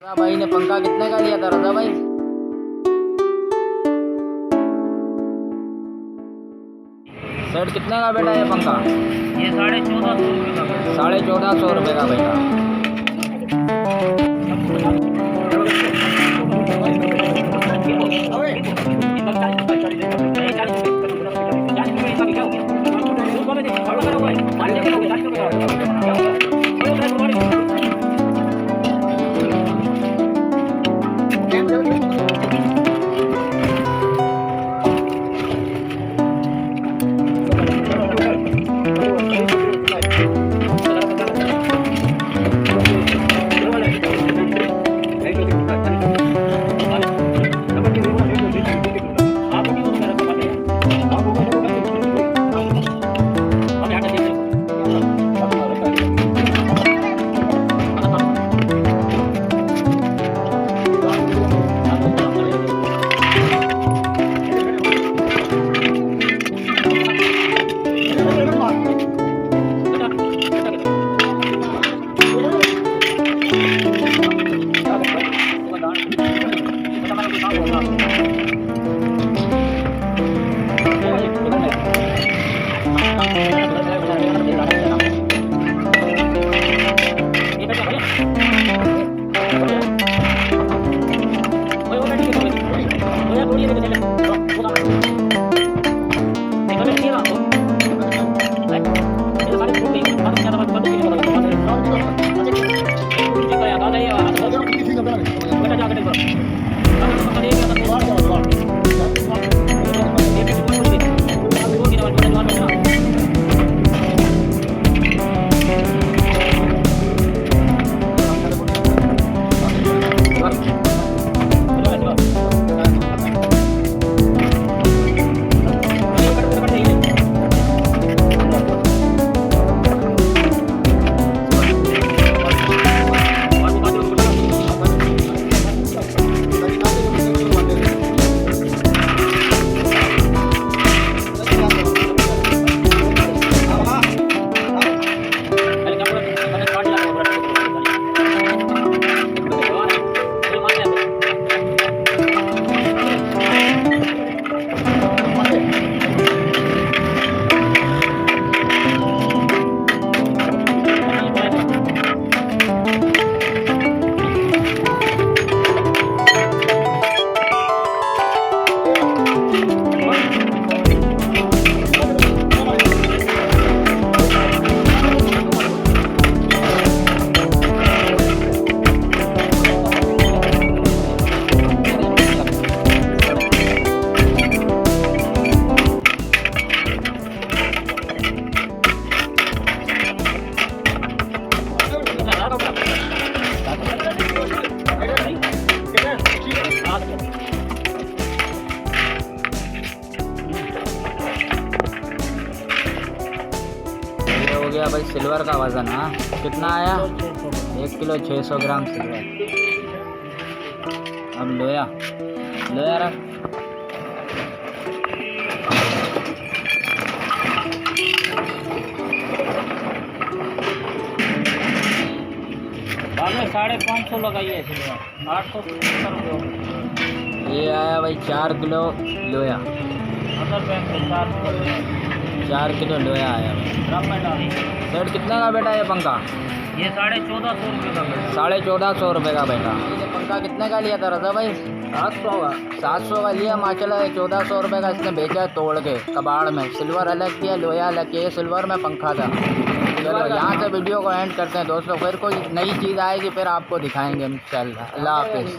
रजा भाई ने पंखा कितने का लिया था रजा भाई? सेट कितने का बेटा ये पंखा? ये 1450 रुपये का। 1450 रुपये का बेटा। हो गया भाई सिल्वर का वज़न। हाँ कितना आया? 1 किलो 600 ग्राम सिल्वर। अब लोया लोया रख। बाद में 550 लगाइए सिल्वर 870 रुपये। ये आया भाई 4 किलो लोया। अदर बैंक से 4 किलो लोया आया भाई। सेट कितने का बेटा ये पंखा? ये 1450 रुपये का बेटा। 1450 रुपये का बेटा। ये पंखा कितने का लिया था रजा भाई? 700 का। 700 का लिया माशाल्लाह। 1400 रुपये का इसने बेचा तोड़ के कबाड़ में। सिल्वर अलग किया, लोया अलग किया। ये सिल्वर में पंखा था। चलो यहाँ से वीडियो को एंड करते हैं दोस्तों। फिर कोई नई चीज़ आएगी फिर आपको दिखाएंगे इंशाल्लाह। अल्लाह हाफिज़।